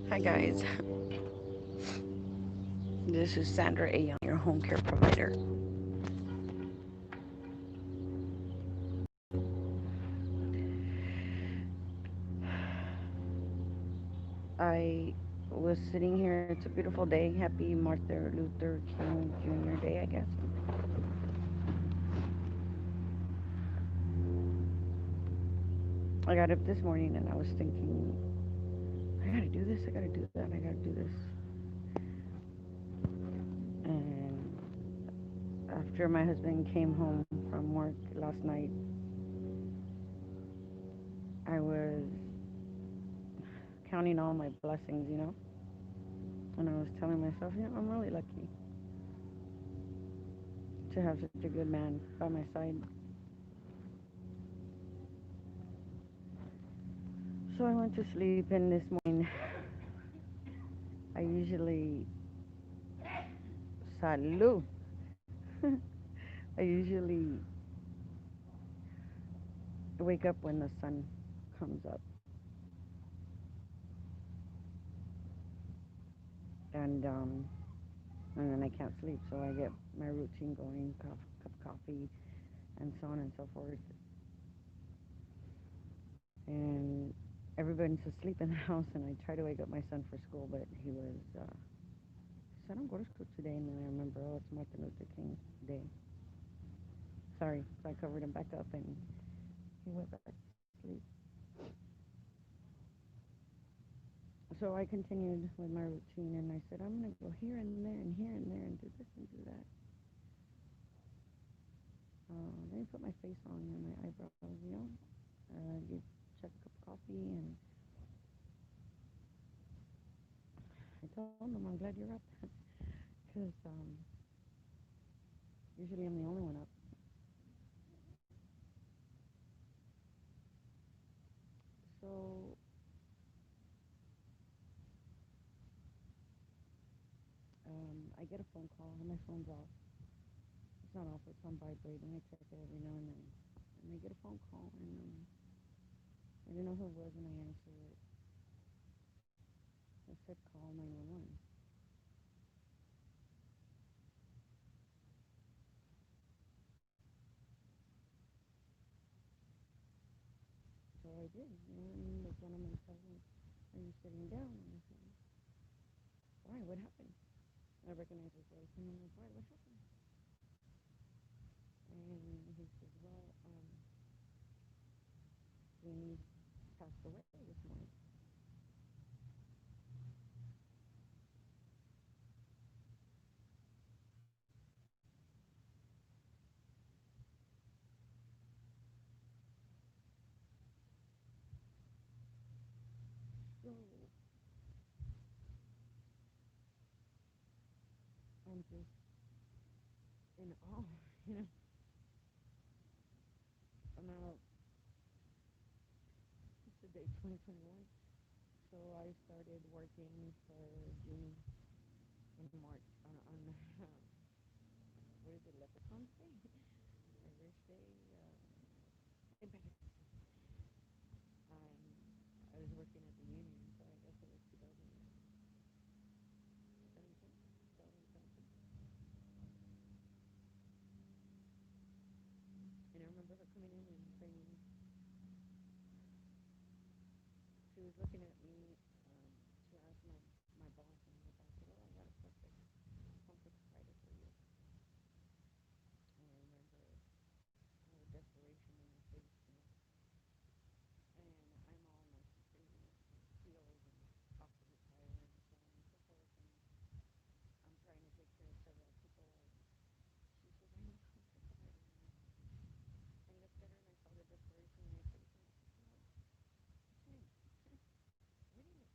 Hi guys, this is Sandra A. Young, your home care provider. I was sitting here. It's a beautiful day. Happy Martin Luther King Jr. Day, I guess. I got up this morning and I was thinking, I gotta do this, I gotta do that, I gotta do this. And after my husband came home from work last night, I was counting all my blessings, and I was telling myself, I'm really lucky to have such a good man by my side. So I went to sleep, and this morning I usually salute. I usually wake up when the sun comes up, and um, and then I can't sleep, so I get my routine going, cup of coffee, and so on and so forth. And everybody's asleep in the house, and I try to wake up my son for school, but he said, I don't go to school today, and then I remember, oh, it's Martin Luther King Day. Sorry, so I covered him back up, and he went back to sleep. So I continued with my routine, and I said, I'm gonna go here and there and here and there and do this and do that. Let me put my face on and my eyebrows, get check a cup of coffee, and I told him, I'm glad you're up, because usually I'm the only one up. So I get a phone call, and my phone's off. It's not off, it's on vibrate, and I check it every now and then. And I get a phone call, and I didn't know who it was, and I answer it. It said call 911. So I did, and the gentleman tells me, are you sitting down? And I said, why? What happened? I recognize his voice, and I'm like, why? What happened? And he says, well, Ginnies passed away this morning. So I'm just in awe, you know. I'm out today, 2021. So I started working for Ginnies in March on what is it, Leprechaun's Day? My birthday, St. Patrick's Day. I was working at the union, so I guess it was 2017, 2017. And I remember her coming in and saying, she was looking at me. She asked my boss, and my boss said, oh, I got a perfect Friday for you. And I remember the desperation in her face. And I'm all in my heels and off to retire and so on and so forth. And I'm trying to take care of several people. And she says, I know, I'm so sorry. And I looked at her and I saw the desperation in her face. And I said, what's your name? What do you mean?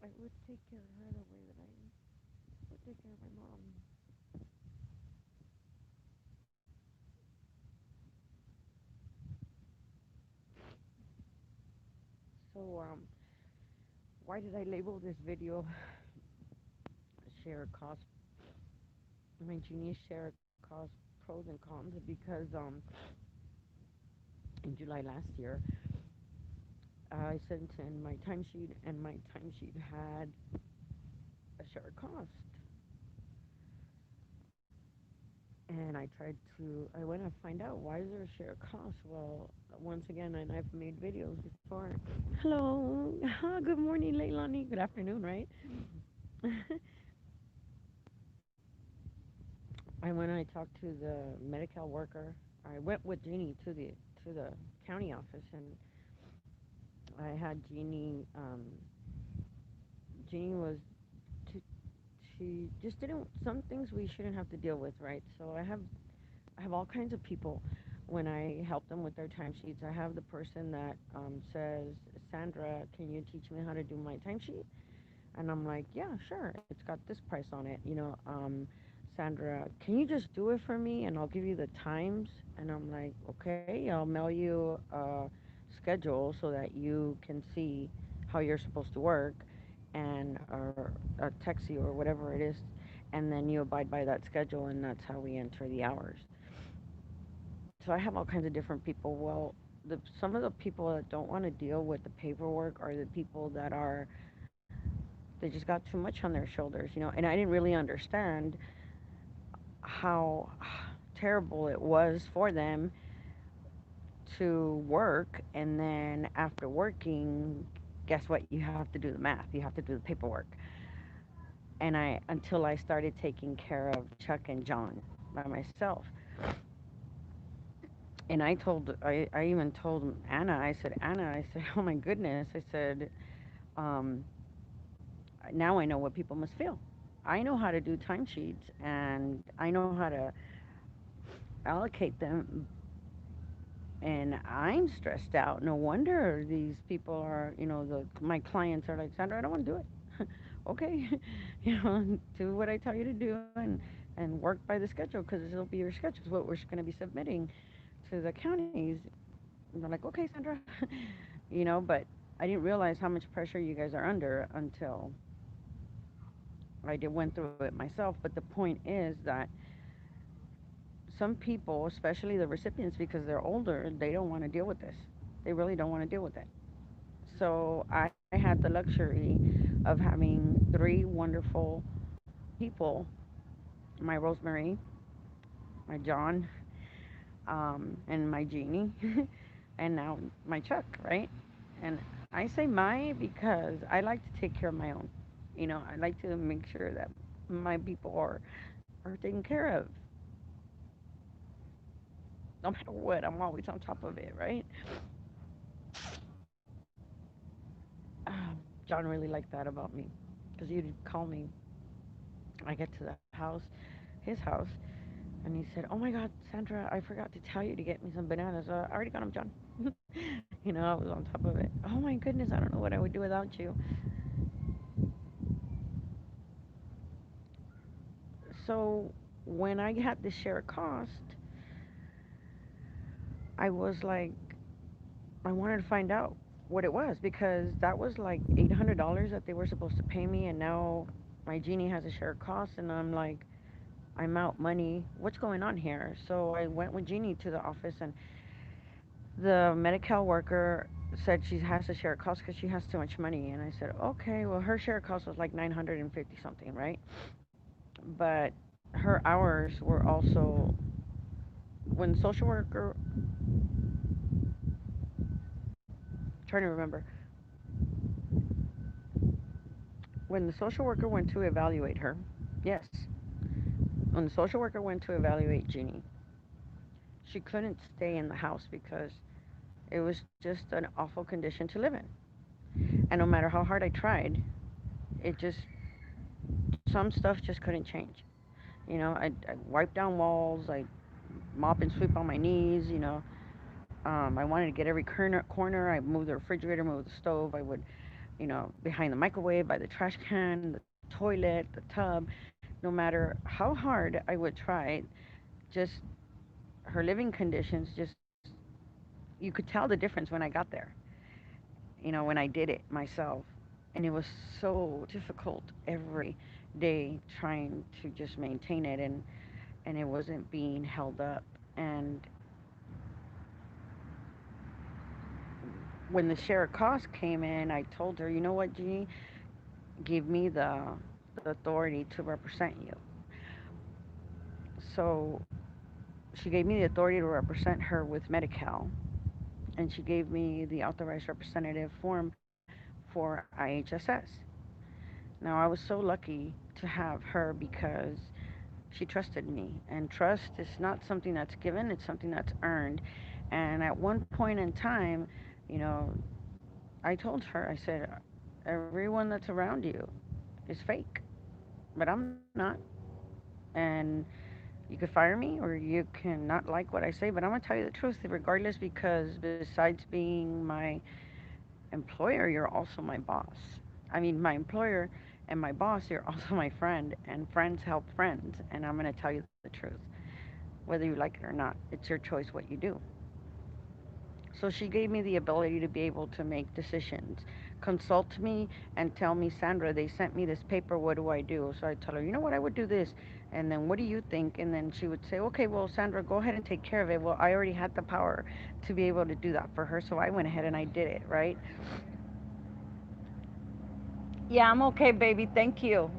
I would take care of her the way that I would take care of my mom. So, why did I label this video share cost, my genius share cost pros and cons? Because in July last year, I sent in my timesheet, and my timesheet had a share cost. And I went to find out why is there a share cost. Well, once again, and I've made videos before. Hello, good morning, Leilani. Good afternoon, right? I talked to the medical worker. I went with Jeannie to the county office, and I had Jeannie. Jeannie was too, she just didn't, some things we shouldn't have to deal with, right? So I have all kinds of people when I help them with their timesheets. I have the person that says, Sandra, can you teach me how to do my timesheet? And I'm like, yeah, sure. It's got this price on it. Sandra, can you just do it for me and I'll give you the times? And I'm like, okay, I'll mail you a schedule so that you can see how you're supposed to work and or text you or whatever it is. And then you abide by that schedule, and that's how we enter the hours. So I have all kinds of different people. Well, some of the people that don't want to deal with the paperwork are the people that are, they just got too much on their shoulders, and I didn't really understand how terrible it was for them to work, and then after working, guess what? You have to do the math. You have to do the paperwork. And I until I started taking care of Chuck and John by myself. And I even told Anna, I said, oh my goodness, I said, um, now I know what people must feel. I know how to do timesheets, and I know how to allocate them, and I'm stressed out. No wonder these people are, my clients are like, Sandra, I don't want to do it. Okay, do what I tell you to do, and work by the schedule, because it'll be your schedule. It's what we're going to be submitting to the counties. And they're like, okay, Sandra, but I didn't realize how much pressure you guys are under until went through it myself. But the point is that some people, especially the recipients, because they're older, they don't want to deal with this. They really don't want to deal with it. So I had the luxury of having three wonderful people, my Rosemary, my John, and my Jeannie, and now my Chuck, right? And I say my because I like to take care of my own. I like to make sure that my people are taken care of. No matter what, I'm always on top of it, right? John really liked that about me, because he'd call me. I get to the house, his house, and he said, "Oh my God, Sandra, I forgot to tell you to get me some bananas. I already got them, John." I was on top of it. Oh my goodness, I don't know what I would do without you. So when I had to share a cost, I was like, I wanted to find out what it was, because that was like $800 that they were supposed to pay me, and now my Genie has a share cost, and I'm like, I'm out money. What's going on here? So I went with Jeannie to the office, and the Medi-Cal worker said she has to share cost because she has too much money. And I said, okay, well, her share cost was like 950 something, right? But her hours were also, when the social worker, trying to remember, when the social worker went to evaluate her, yes, when the social worker went to evaluate Jeannie, she couldn't stay in the house because it was just an awful condition to live in. And no matter how hard I tried, it just, some stuff just couldn't change. I wipe down walls, I mop and sweep on my knees. I wanted to get every corner. I moved the refrigerator, moved the stove. I would behind the microwave, by the trash can, the toilet, the tub. No matter how hard I would try, just her living conditions, just you could tell the difference when I got there. When I did it myself, and it was so difficult every day trying to just maintain it, and it wasn't being held up. And when the share of cost came in, I told her, you know what, Jeannie, give me the authority to represent you. So she gave me the authority to represent her with Medi-Cal, and she gave me the authorized representative form for IHSS. Now, I was so lucky to have her because she trusted me, and trust is not something that's given, it's something that's earned. And at one point in time, you know, I told her, I said, everyone that's around you is fake, but I'm not. And you could fire me or you can not like what I say, but I'm going to tell you the truth regardless, because besides being my employer, you're also my boss. I mean, my employer and my boss, you're also my friend, and friends help friends. And I'm going to tell you the truth, whether you like it or not. It's your choice what you do. So she gave me the ability to be able to make decisions, consult me, and tell me, Sandra, they sent me this paper. What do I do? So I tell her, you know what, I would do this. And then what do you think? And then she would say, okay, well, Sandra, go ahead and take care of it. Well, I already had the power to be able to do that for her. So I went ahead and I did it, right? Yeah, I'm okay, baby. Thank you.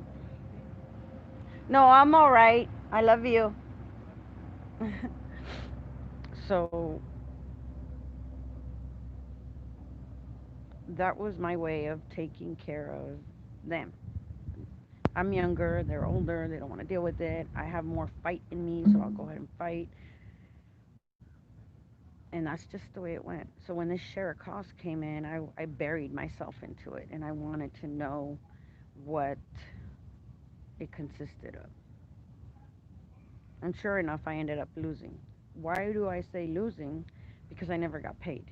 No, I'm all right. I love you. So that was my way of taking care of them. I'm younger, they're older, they don't want to deal with it. I have more fight in me, so I'll go ahead and fight. And that's just the way it went. So when this share of cost came in, I buried myself into it, and I wanted to know what it consisted of. And sure enough, I ended up losing. Why do I say losing? Because I never got paid.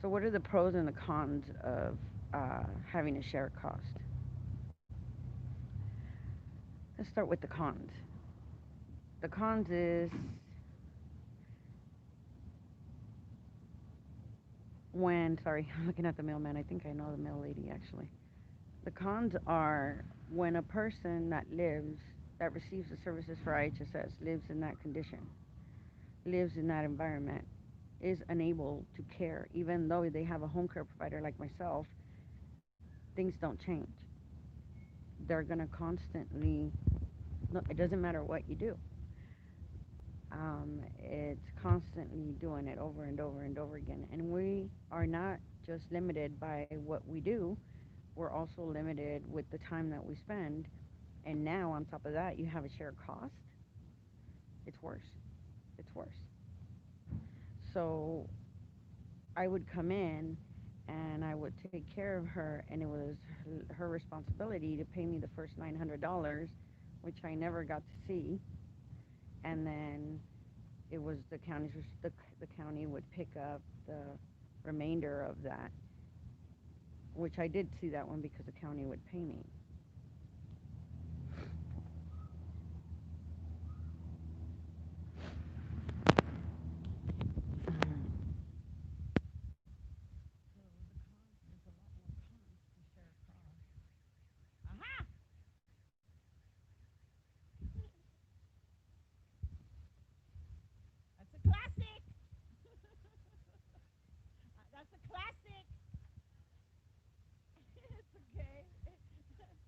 So what are the pros and the cons of having a share cost? Let's start with the cons. The cons is when, sorry, I'm looking at the mailman. I think I know the mail lady actually. The cons are when a person that receives the services for IHSS, lives in that condition, lives in that environment, is unable to care, even though they have a home care provider like myself, things don't change. They're going to constantly, no, it doesn't matter what you do. It's constantly doing it over and over and over again. And we are not just limited by what we do, we're also limited with the time that we spend. And now, on top of that, you have a shared cost. It's worse. It's worse. So I would come in and I would take care of her, and it was her responsibility to pay me the first $900, which I never got to see. And then it was the county would pick up the remainder of that, which I did see that one because the county would pay me. That's a classic. That's a classic. It's okay.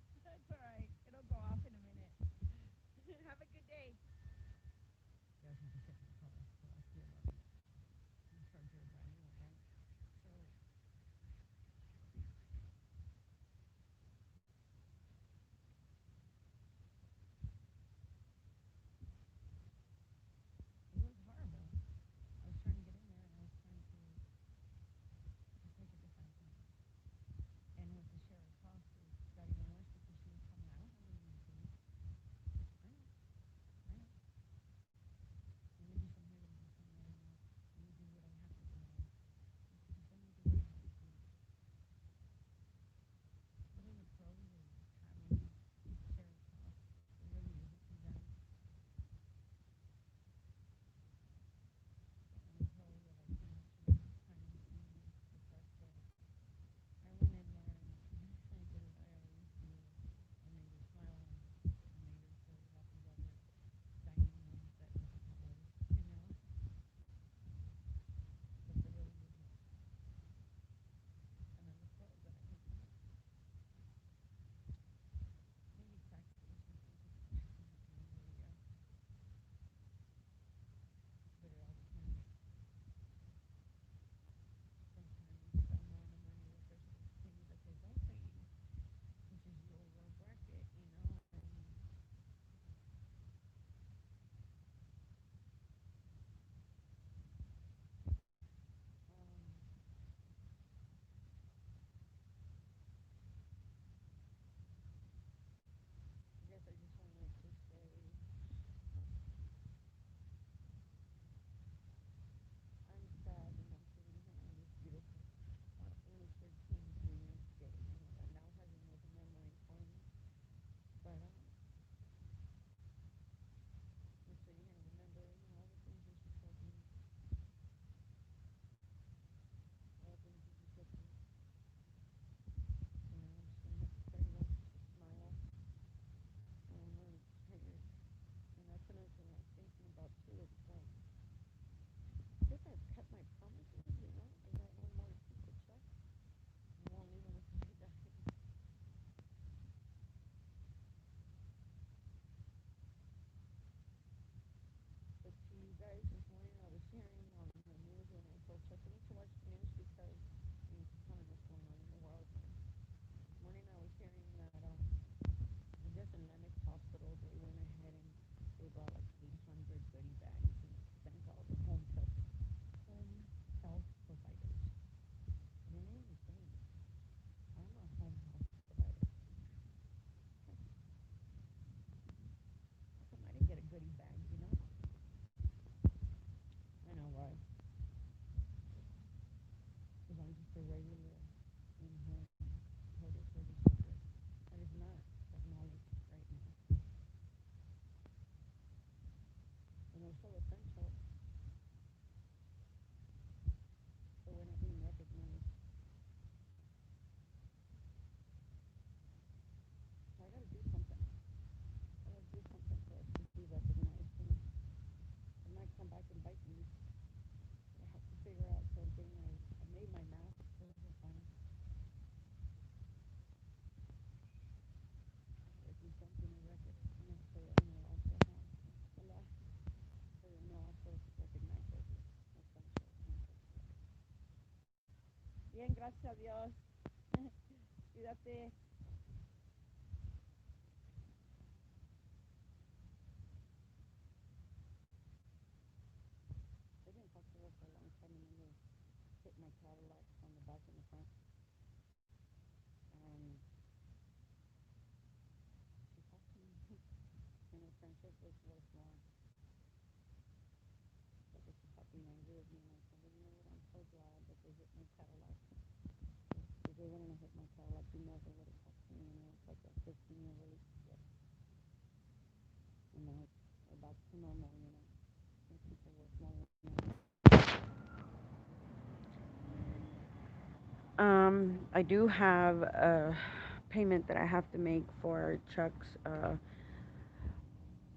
social essential, so we're not being recognized. So I got to do something. I got to do something for us to be recognized, and it might come back and bite me. I have to figure out something. I made my math for the fine. If you something to so that you know also have a lot, so you know also recognize those essential ancestors. Bien, gracias a Dios. Cuídate. They've been comfortable for a long time, and then they hit my Cadillac on the back and the front, and she talked to me, and the friendship was worth more. But she talked me angry with me, and I told her, you know what, I'm so glad that they hit my Cadillac. If they wouldn't have hit my Cadillac, you never would have talked to me, and it was like a 15-year relationship. And now it's back to normal, you know. Some people worth more than that. I do have a payment that I have to make for Chuck's.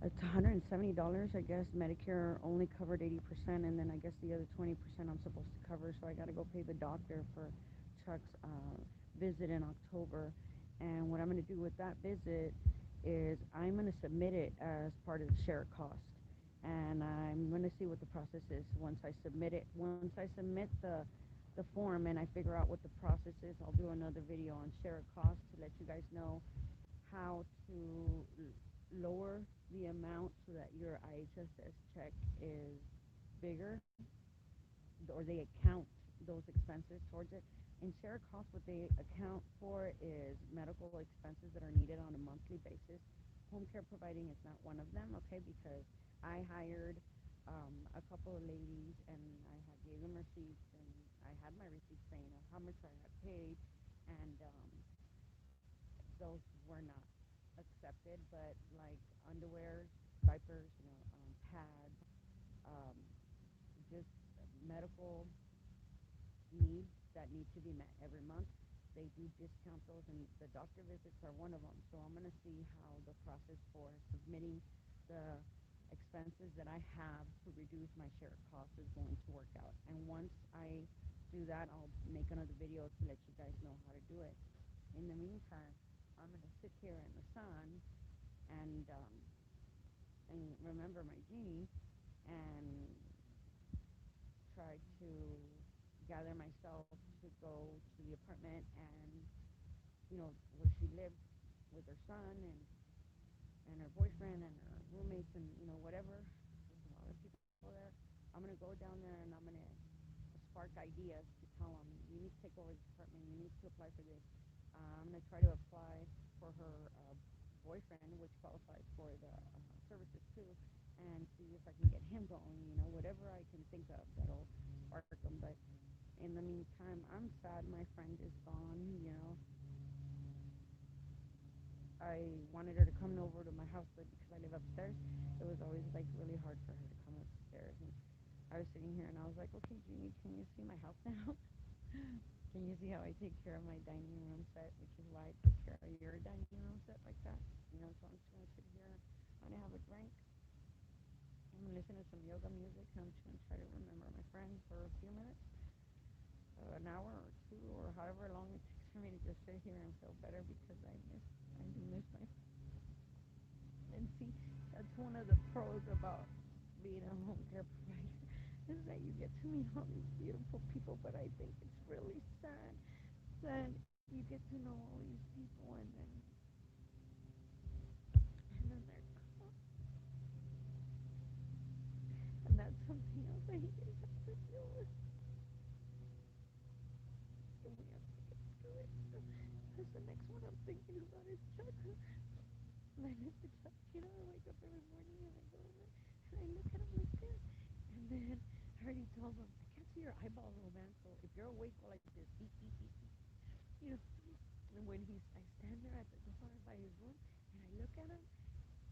It's $170, I guess. Medicare only covered 80%, and then I guess the other 20% I'm supposed to cover. So I got to go pay the doctor for Chuck's visit in October. And what I'm going to do with that visit is I'm going to submit it as part of the share cost. And I'm going to see what the process is once I submit it. Once I submit the form and I figure out what the process is, I'll do another video on share cost to let you guys know how to lower the amount so that your IHSS check is bigger, or they account those expenses towards it. In share cost, what they account for is medical expenses that are needed on a monthly basis. Home care providing is not one of them, okay, because I hired a couple of ladies and I had gave them receipts, and I had my receipts saying how much I had paid, and those were not accepted. But like underwear, diapers, pads, um, just medical needs that need to be met every month. They do discount those, and the doctor visits are one of them. So I'm going to see how the process for submitting the expenses that I have to reduce my share cost is going to work out. And once I do that, I'll make another video to let you guys know how to do it. In the meantime, I'm going to sit here in the sun and remember my genie and try to gather myself to go to the apartment and where she lived with her son and her boyfriend and her roommates and whatever. There's a lot of people there. I'm gonna go down there and I'm gonna spark ideas to tell them you need to take over this apartment. You need to apply for this. I'm gonna try to apply for her boyfriend, which qualifies for the services too, and see if I can get him going. Whatever I can think of that'll spark him. But in the meantime, I'm sad my friend is gone. I wanted her to come over to my house, but because I live upstairs, it was always like really hard for her to come upstairs. And I was sitting here and I was like, okay, Jeannie, can you see my house now? Can you see how I take care of my dining room set, which is why I take care of your dining room set like that? So I'm just gonna sit here. I'm gonna have a drink. I'm gonna listen to some yoga music, and I'm just gonna try to remember my friend for a few minutes, an hour or two, or however long it takes for me to just sit here and feel better, because I do miss my. And see, that's one of the pros about being a home care provider is that you get to meet all these beautiful people. But I think it's really sad that you get to know all these people, and then they're gone. And that's something else that you guys have to deal with. And we have to get through it. So that's the next one I'm thinking about is Chuck. And I look at Chuck, I wake up every morning and I go over and I look at him like this. And then I already told him, I can't see your eyeballs, old man. So if you're awake, go like this. You know. And when I stand there at the door by his room and I look at him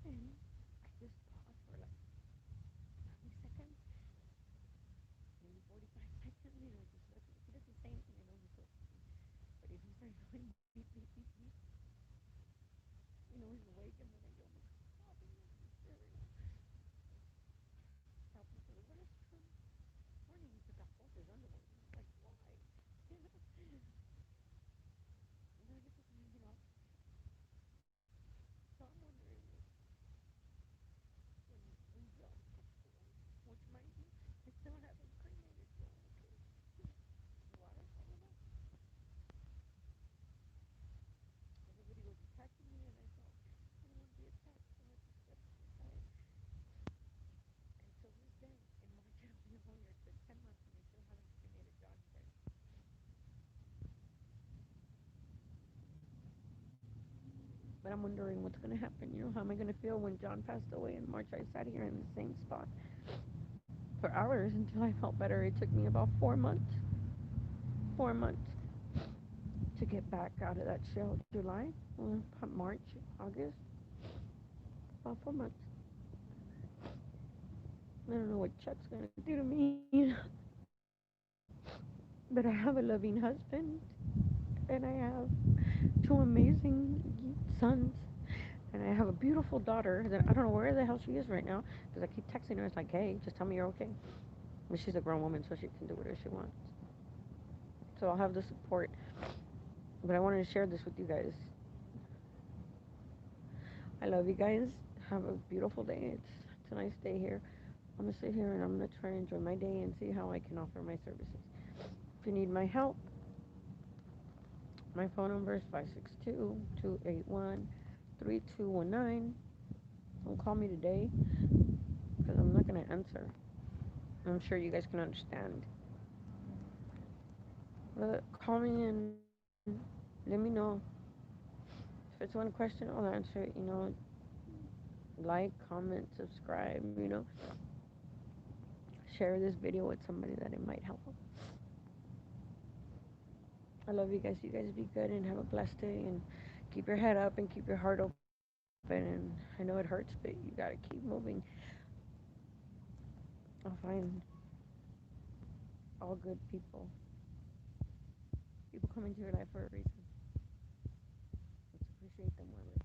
and I just pause for like But I'm wondering what's going to happen. How am I going to feel when John passed away in March? I sat here in the same spot for hours until I felt better. It took me about 4 months, 4 months to get back out of that shell. July, March, August, about 4 months. I don't know what Chuck's going to do to me, but I have a loving husband and I have two amazing sons. And I have a beautiful daughter that I don't know where the hell she is right now because I keep texting her. It's like, hey, just tell me you're okay. But she's a grown woman, so she can do whatever she wants. So I'll have the support. But I wanted to share this with you guys. I love you guys. Have a beautiful day. It's a nice day here. I'm gonna sit here and I'm gonna try to enjoy my day and see how I can offer my services. If you need my help, my phone number is 562-281-3219. Don't call me today because I'm not gonna answer. I'm sure you guys can understand. But call me and let me know. If it's one question, I'll answer it. Like, comment, subscribe. Share this video with somebody that it might help. I love you guys. You guys be good and have a blessed day and keep your head up and keep your heart open. And I know it hurts, but you gotta keep moving. I'll find all good people. People come into your life for a reason. Let's appreciate them while we're here.